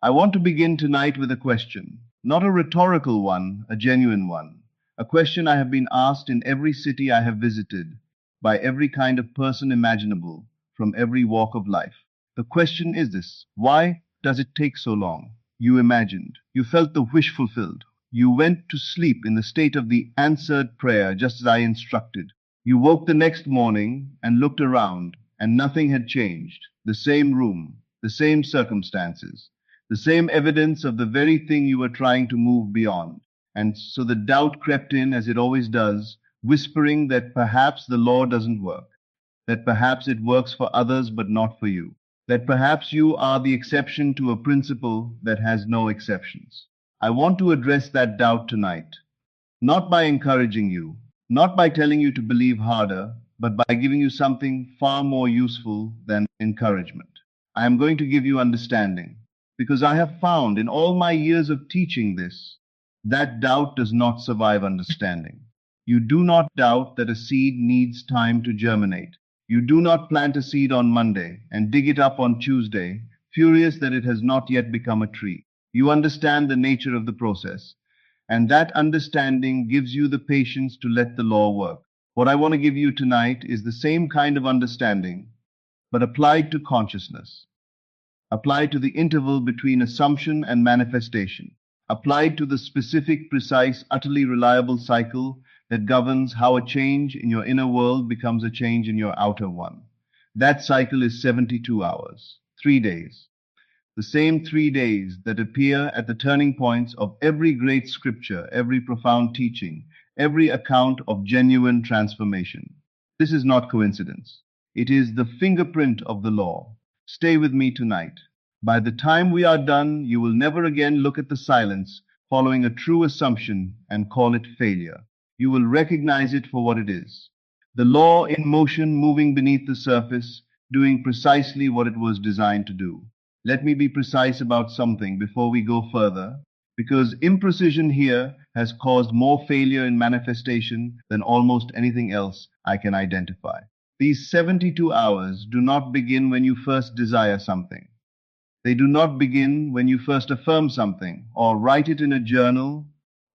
I want to begin tonight with a question, not a rhetorical one, a genuine one. A question I have been asked in every city I have visited, by every kind of person imaginable, from every walk of life. The question is this: why does it take so long? You imagined, you felt the wish fulfilled. You went to sleep in the state of the answered prayer, just as I instructed. You woke the next morning and looked around, and nothing had changed. The same room, the same circumstances, the same evidence of the very thing you were trying to move beyond. And so the doubt crept in, as it always does, whispering that perhaps the law doesn't work, that perhaps it works for others but not for you, that perhaps you are the exception to a principle that has no exceptions. I want to address that doubt tonight, not by encouraging you, not by telling you to believe harder, but by giving you something far more useful than encouragement. I am going to give you understanding, because I have found in all my years of teaching this, that doubt does not survive understanding. You do not doubt that a seed needs time to germinate. You do not plant a seed on Monday and dig it up on Tuesday, furious that it has not yet become a tree. You understand the nature of the process, and that understanding gives you the patience to let the law work. What I want to give you tonight is the same kind of understanding, but applied to consciousness, applied to the interval between assumption and manifestation, applied to the specific, precise, utterly reliable cycle that governs how a change in your inner world becomes a change in your outer one. That cycle is 72 hours, 3 days. The same 3 days that appear at the turning points of every great scripture, every profound teaching, every account of genuine transformation. This is not coincidence. It is the fingerprint of the law. Stay with me tonight. By the time we are done, you will never again look at the silence following a true assumption and call it failure. You will recognize it for what it is: the law in motion, moving beneath the surface, doing precisely what it was designed to do. Let me be precise about something before we go further, because imprecision here has caused more failure in manifestation than almost anything else I can identify. These 72 hours do not begin when you first desire something. They do not begin when you first affirm something, or write it in a journal,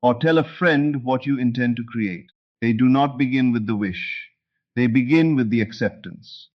or tell a friend what you intend to create. They do not begin with the wish. They begin with the acceptance.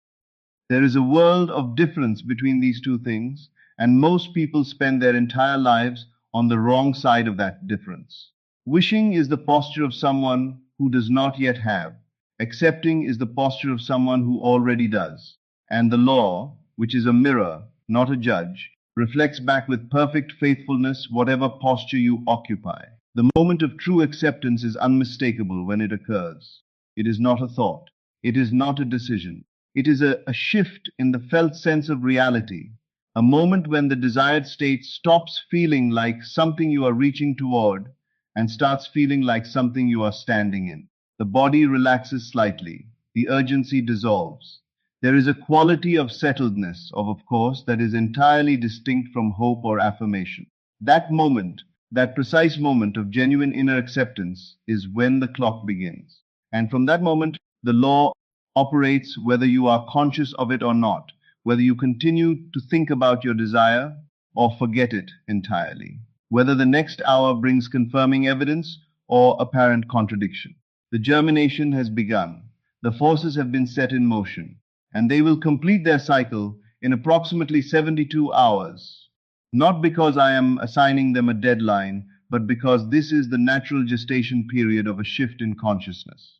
There is a world of difference between these two things, and most people spend their entire lives on the wrong side of that difference. Wishing is the posture of someone who does not yet have. Accepting is the posture of someone who already does. And the law, which is a mirror, not a judge, reflects back with perfect faithfulness whatever posture you occupy. The moment of true acceptance is unmistakable when it occurs. It is not a thought. It is not a decision. It is a shift in the felt sense of reality, a moment when the desired state stops feeling like something you are reaching toward and starts feeling like something you are standing in. The body relaxes slightly. The urgency dissolves. There is a quality of settledness, of course, that is entirely distinct from hope or affirmation. That moment, that precise moment of genuine inner acceptance, is when the clock begins. And from that moment, the law operates whether you are conscious of it or not, whether you continue to think about your desire or forget it entirely, whether the next hour brings confirming evidence or apparent contradiction. The germination has begun. The forces have been set in motion, and they will complete their cycle in approximately 72 hours. Not because I am assigning them a deadline, but because this is the natural gestation period of a shift in consciousness.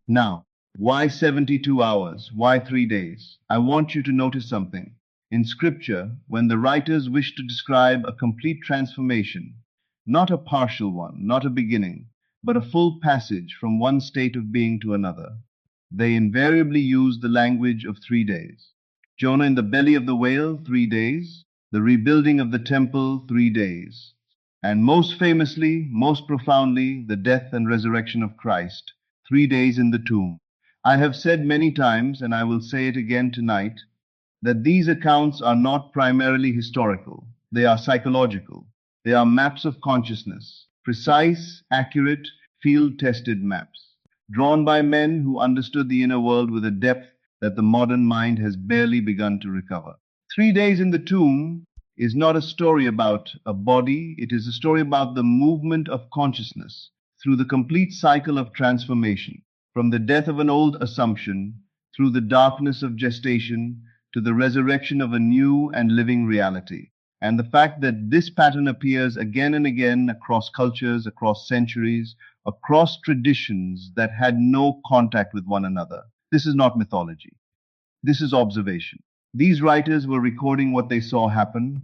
Now, why 72 hours? Why 3 days? I want you to notice something. In Scripture, when the writers wish to describe a complete transformation, not a partial one, not a beginning, but a full passage from one state of being to another, they invariably use the language of 3 days. Jonah in the belly of the whale, 3 days. The rebuilding of the temple, 3 days. And most famously, most profoundly, the death and resurrection of Christ, 3 days in the tomb. I have said many times, and I will say it again tonight, that these accounts are not primarily historical. They are psychological. They are maps of consciousness, precise, accurate, field-tested maps, drawn by men who understood the inner world with a depth that the modern mind has barely begun to recover. 3 days in the tomb is not a story about a body, it is a story about the movement of consciousness through the complete cycle of transformation, from the death of an old assumption, through the darkness of gestation, to the resurrection of a new and living reality. And the fact that this pattern appears again and again across cultures, across centuries, across traditions that had no contact with one another. This is not mythology. This is observation. These writers were recording what they saw happen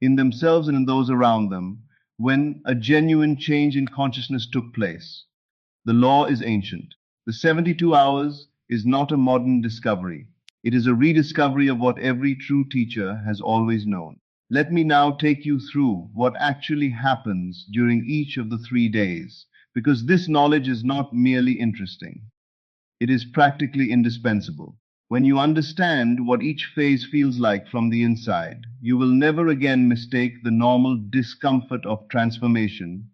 in themselves and in those around them when a genuine change in consciousness took place. The law is ancient. The 72 hours is not a modern discovery. It is a rediscovery of what every true teacher has always known. Let me now take you through what actually happens during each of the 3 days, because this knowledge is not merely interesting. It is practically indispensable. When you understand what each phase feels like from the inside, you will never again mistake the normal discomfort of transformation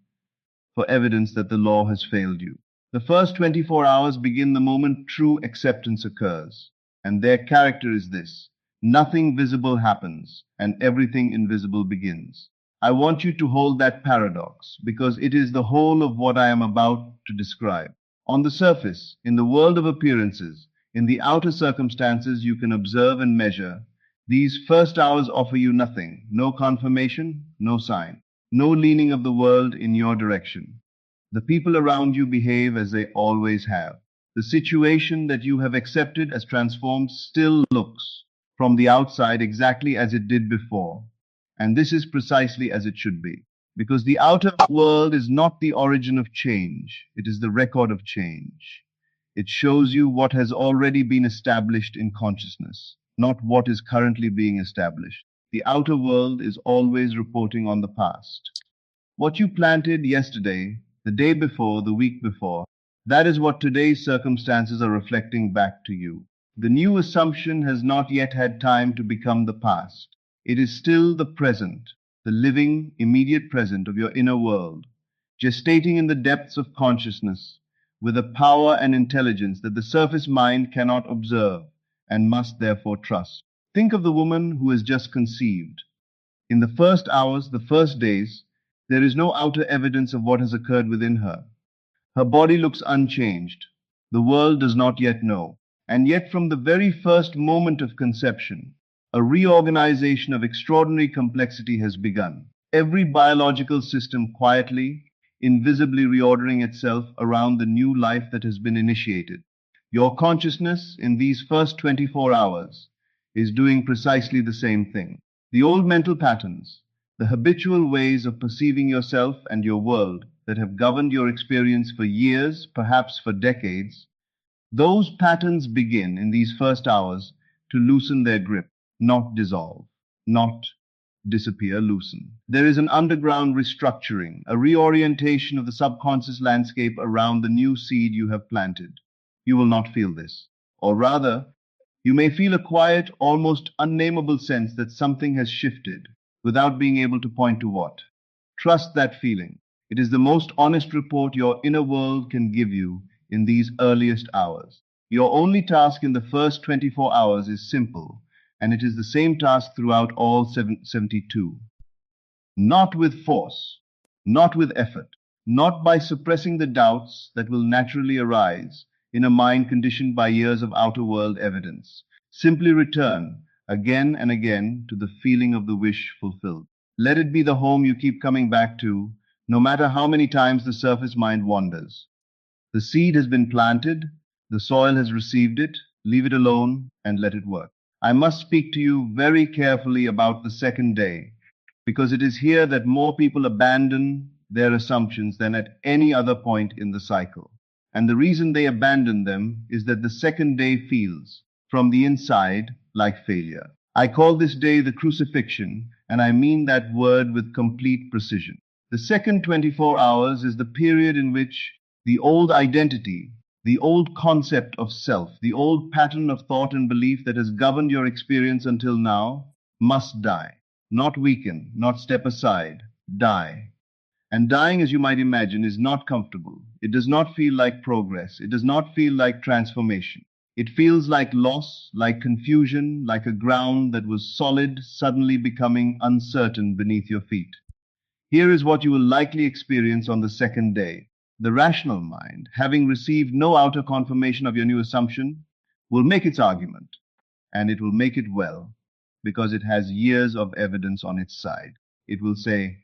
for evidence that the law has failed you. The first 24 hours begin the moment true acceptance occurs, and their character is this: nothing visible happens, and everything invisible begins. I want you to hold that paradox, because it is the whole of what I am about to describe. On the surface, in the world of appearances, in the outer circumstances you can observe and measure, these first hours offer you nothing: no confirmation, no sign, no leaning of the world in your direction. The people around you behave as they always have. The situation that you have accepted as transformed still looks, from the outside, exactly as it did before. And this is precisely as it should be. Because the outer world is not the origin of change, it is the record of change. It shows you what has already been established in consciousness, not what is currently being established. The outer world is always reporting on the past. What you planted yesterday, the day before, the week before, that is what today's circumstances are reflecting back to you. The new assumption has not yet had time to become the past. It is still the present, the living, immediate present of your inner world, gestating in the depths of consciousness with a power and intelligence that the surface mind cannot observe and must therefore trust. Think of the woman who has just conceived. In the first hours, the first days, there is no outer evidence of what has occurred within her. Her body looks unchanged. The world does not yet know. And yet from the very first moment of conception, a reorganization of extraordinary complexity has begun. Every biological system quietly, invisibly reordering itself around the new life that has been initiated. Your consciousness in these first 24 hours is doing precisely the same thing. The old mental patterns, the habitual ways of perceiving yourself and your world that have governed your experience for years, perhaps for decades, those patterns begin in these first hours to loosen their grip, not dissolve, not disappear, loosen. There is an underground restructuring, a reorientation of the subconscious landscape around the new seed you have planted. You will not feel this. Or rather, you may feel a quiet, almost unnameable sense that something has shifted, without being able to point to what. Trust that feeling. It is the most honest report your inner world can give you in these earliest hours. Your only task in the first 24 hours is simple, and it is the same task throughout all 72. Not with force, not with effort, not by suppressing the doubts that will naturally arise in a mind conditioned by years of outer world evidence. Simply return again and again to the feeling of the wish fulfilled. Let it be the home you keep coming back to, no matter how many times the surface mind wanders. The seed has been planted, the soil has received it, leave it alone and let it work. I must speak to you very carefully about the second day, because it is here that more people abandon their assumptions than at any other point in the cycle. And the reason they abandon them is that the second day feels, from the inside, like failure. I call this day the crucifixion, and I mean that word with complete precision. The second 24 hours is the period in which the old identity, the old concept of self, the old pattern of thought and belief that has governed your experience until now, must die. Not weaken, not step aside, die. And dying, as you might imagine, is not comfortable. It does not feel like progress. It does not feel like transformation. It feels like loss, like confusion, like a ground that was solid suddenly becoming uncertain beneath your feet. Here is what you will likely experience on the second day. The rational mind, having received no outer confirmation of your new assumption, will make its argument, and it will make it well, because it has years of evidence on its side. It will say,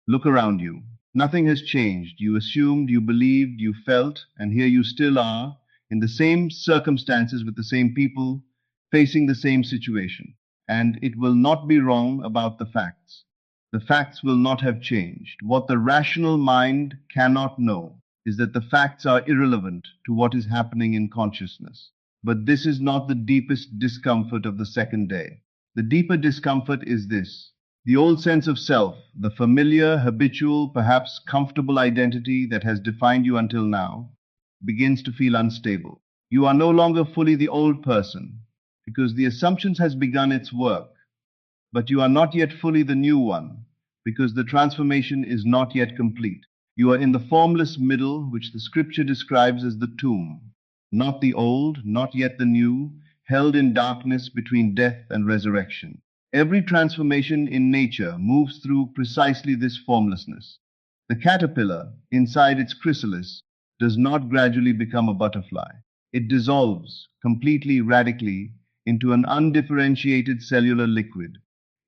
look around you. Nothing has changed. You assumed, you believed, you felt, and here you still are, in the same circumstances with the same people, facing the same situation. And it will not be wrong about the facts. The facts will not have changed. What the rational mind cannot know is that the facts are irrelevant to what is happening in consciousness. But this is not the deepest discomfort of the second day. The deeper discomfort is this. The old sense of self, the familiar, habitual, perhaps comfortable identity that has defined you until now, begins to feel unstable. You are no longer fully the old person, because the assumptions has begun its work. But you are not yet fully the new one, because the transformation is not yet complete. You are in the formless middle, which the scripture describes as the tomb. Not the old, not yet the new, held in darkness between death and resurrection. Every transformation in nature moves through precisely this formlessness. The caterpillar, inside its chrysalis, does not gradually become a butterfly. It dissolves, completely, radically, into an undifferentiated cellular liquid.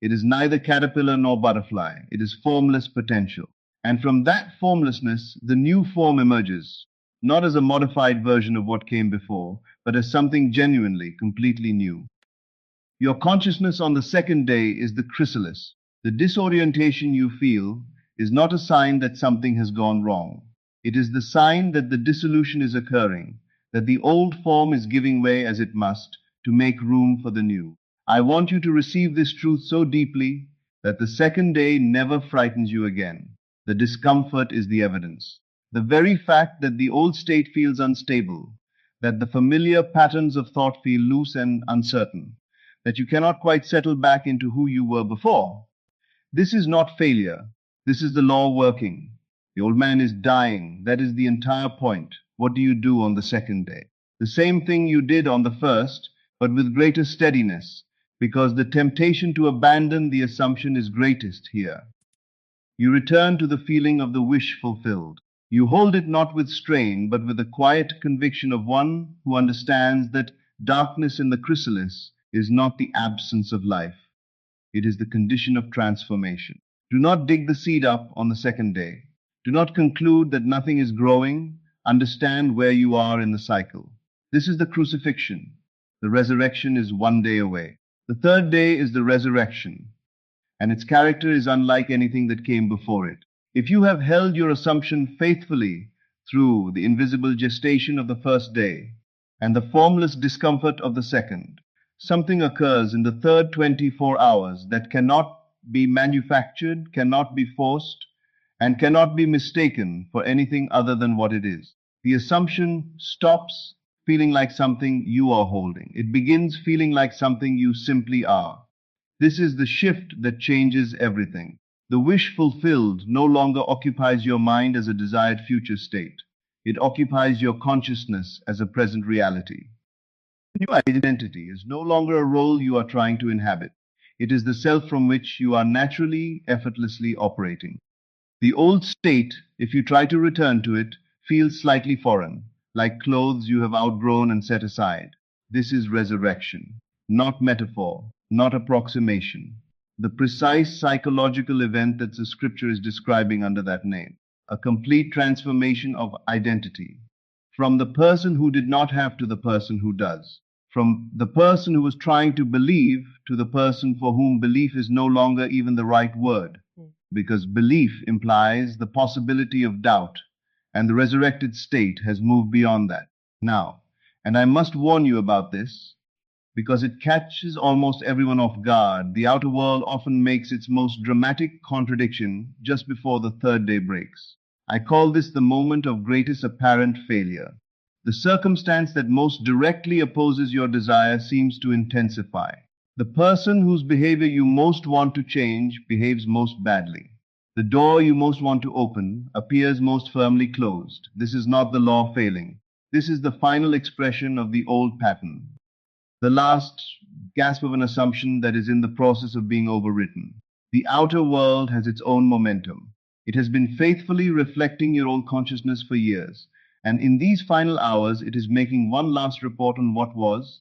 It is neither caterpillar nor butterfly. It is formless potential. And from that formlessness, the new form emerges, not as a modified version of what came before, but as something genuinely, completely new. Your consciousness on the second day is the chrysalis. The disorientation you feel is not a sign that something has gone wrong. It is the sign that the dissolution is occurring, that the old form is giving way as it must to make room for the new. I want you to receive this truth so deeply that the second day never frightens you again. The discomfort is the evidence. The very fact that the old state feels unstable, that the familiar patterns of thought feel loose and uncertain, that you cannot quite settle back into who you were before. This is not failure. This is the law working. The old man is dying. That is the entire point. What do you do on the second day? The same thing you did on the first, but with greater steadiness, because the temptation to abandon the assumption is greatest here. You return to the feeling of the wish fulfilled. You hold it not with strain, but with the quiet conviction of one who understands that darkness in the chrysalis is not the absence of life. It is the condition of transformation. Do not dig the seed up on the second day. Do not conclude that nothing is growing. Understand where you are in the cycle. This is the crucifixion. The resurrection is one day away. The third day is the resurrection, and its character is unlike anything that came before it. If you have held your assumption faithfully through the invisible gestation of the first day and the formless discomfort of the second, something occurs in the third 24 hours that cannot be manufactured, cannot be forced, and cannot be mistaken for anything other than what it is. The assumption stops feeling like something you are holding. It begins feeling like something you simply are. This is the shift that changes everything. The wish fulfilled no longer occupies your mind as a desired future state. It occupies your consciousness as a present reality. New identity is no longer a role you are trying to inhabit. It is the self from which you are naturally, effortlessly operating. The old state, if you try to return to it, feels slightly foreign, like clothes you have outgrown and set aside. This is resurrection, not metaphor, not approximation. The precise psychological event that the scripture is describing under that name. A complete transformation of identity. From the person who did not have to the person who does. From the person who was trying to believe to the person for whom belief is no longer even the right word. Because belief implies the possibility of doubt, and the resurrected state has moved beyond that. Now, and I must warn you about this, because it catches almost everyone off guard, the outer world often makes its most dramatic contradiction just before the third day breaks. I call this the moment of greatest apparent failure. The circumstance that most directly opposes your desire seems to intensify. The person whose behavior you most want to change behaves most badly. The door you most want to open appears most firmly closed. This is not the law failing. This is the final expression of the old pattern, the last gasp of an assumption that is in the process of being overwritten. The outer world has its own momentum. It has been faithfully reflecting your old consciousness for years, and in these final hours it is making one last report on what was,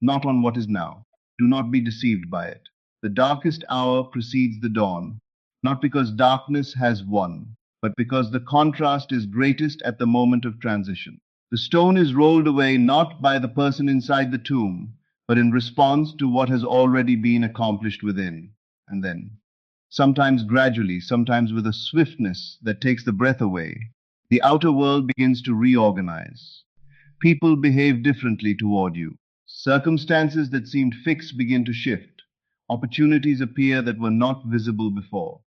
not on what is now. Do not be deceived by it. The darkest hour precedes the dawn, not because darkness has won, but because the contrast is greatest at the moment of transition. The stone is rolled away not by the person inside the tomb, but in response to what has already been accomplished within. And then, sometimes gradually, sometimes with a swiftness that takes the breath away, the outer world begins to reorganize. People behave differently toward you. Circumstances that seemed fixed begin to shift. Opportunities appear that were not visible before.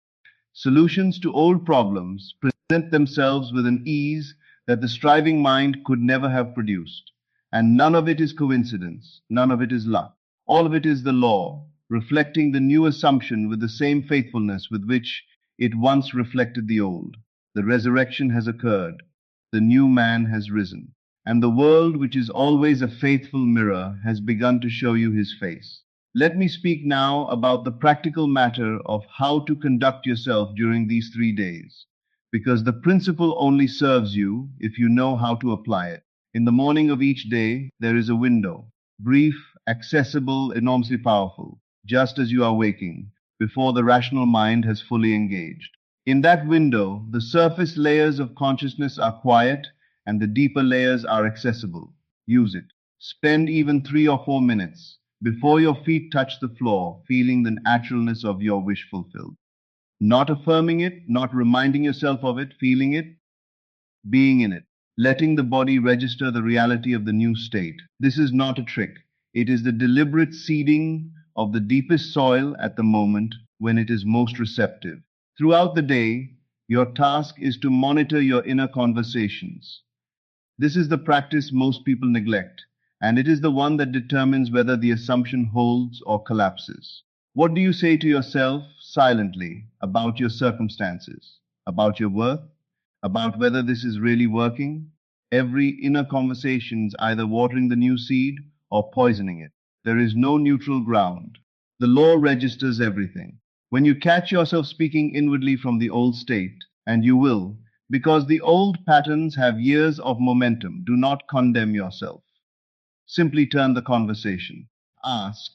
Solutions to old problems present themselves with an ease that the striving mind could never have produced. And none of it is coincidence, none of it is luck. All of it is the law, reflecting the new assumption with the same faithfulness with which it once reflected the old. The resurrection has occurred. The new man has risen. And the world, which is always a faithful mirror, has begun to show you his face. Let me speak now about the practical matter of how to conduct yourself during these 3 days, because the principle only serves you if you know how to apply it. In the morning of each day, there is a window, brief, accessible, enormously powerful, just as you are waking, before the rational mind has fully engaged. In that window, the surface layers of consciousness are quiet and the deeper layers are accessible. Use it. Spend even 3 or 4 minutes before your feet touch the floor, feeling the naturalness of your wish fulfilled. Not affirming it, not reminding yourself of it, feeling it, being in it, letting the body register the reality of the new state. This is not a trick. It is the deliberate seeding of the deepest soil at the moment when it is most receptive. Throughout the day, your task is to monitor your inner conversations. This is the practice most people neglect, and it is the one that determines whether the assumption holds or collapses. What do you say to yourself silently about your circumstances, about your worth, about whether this is really working? Every inner conversation is either watering the new seed or poisoning it. There is no neutral ground. The law registers everything. When you catch yourself speaking inwardly from the old state, and you will, because the old patterns have years of momentum, do not condemn yourself. Simply turn the conversation. Ask,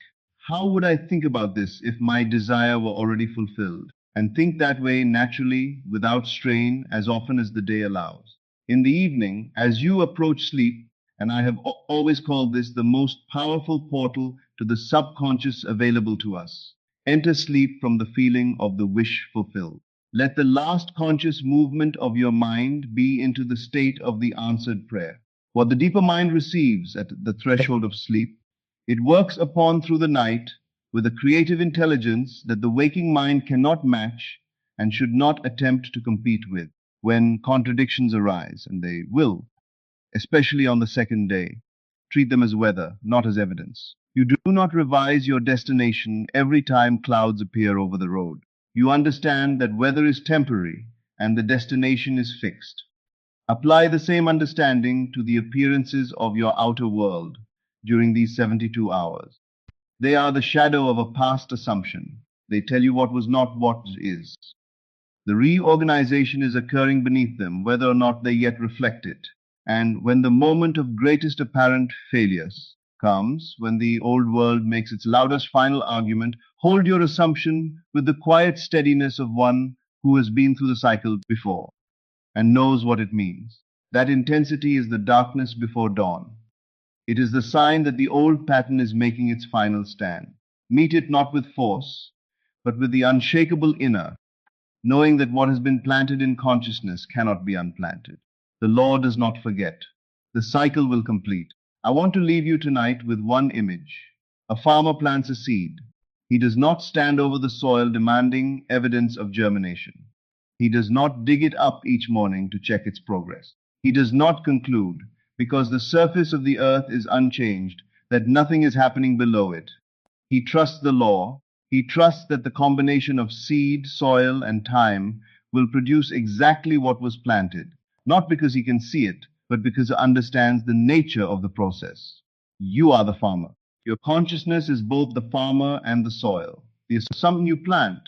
how would I think about this if my desire were already fulfilled? And think that way naturally, without strain, as often as the day allows. In the evening, as you approach sleep, and I have always called this the most powerful portal to the subconscious available to us, enter sleep from the feeling of the wish fulfilled. Let the last conscious movement of your mind be into the state of the answered prayer. What the deeper mind receives at the threshold of sleep, it works upon through the night with a creative intelligence that the waking mind cannot match and should not attempt to compete with. When contradictions arise, and they will, especially on the second day, treat them as weather, not as evidence. You do not revise your destination every time clouds appear over the road. You understand that weather is temporary and the destination is fixed. Apply the same understanding to the appearances of your outer world during these 72 hours. They are the shadow of a past assumption. They tell you what was not what is. The reorganization is occurring beneath them, whether or not they yet reflect it. And when the moment of greatest apparent failures comes, when the old world makes its loudest final argument, hold your assumption with the quiet steadiness of one who has been through the cycle before and knows what it means. That intensity is the darkness before dawn. It is the sign that the old pattern is making its final stand. Meet it not with force, but with the unshakable inner, knowing that what has been planted in consciousness cannot be unplanted. The law does not forget. The cycle will complete. I want to leave you tonight with one image. A farmer plants a seed. He does not stand over the soil demanding evidence of germination. He does not dig it up each morning to check its progress. He does not conclude, because the surface of the earth is unchanged, that nothing is happening below it. He trusts the law. He trusts that the combination of seed, soil, and time will produce exactly what was planted, not because he can see it, but because it understands the nature of the process. You are the farmer. Your consciousness is both the farmer and the soil. The something you plant,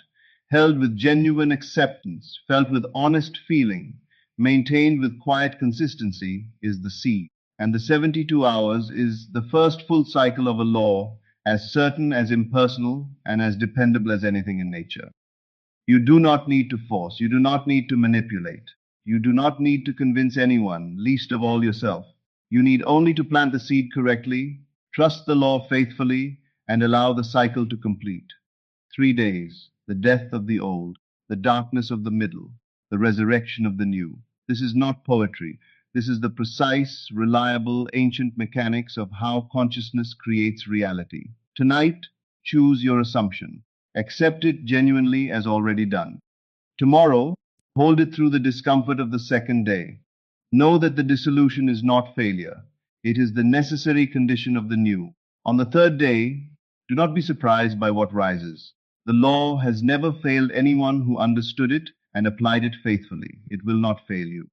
held with genuine acceptance, felt with honest feeling, maintained with quiet consistency, is the seed. And the 72 hours is the first full cycle of a law, as certain, as impersonal, and as dependable as anything in nature. You do not need to force. You do not need to manipulate. You do not need to convince anyone, least of all yourself. You need only to plant the seed correctly, trust the law faithfully, and allow the cycle to complete. 3 days, the death of the old, the darkness of the middle, the resurrection of the new. This is not poetry. This is the precise, reliable, ancient mechanics of how consciousness creates reality. Tonight, choose your assumption. Accept it genuinely as already done. Tomorrow, hold it through the discomfort of the second day. Know that the dissolution is not failure. It is the necessary condition of the new. On the third day, do not be surprised by what rises. The law has never failed anyone who understood it and applied it faithfully. It will not fail you.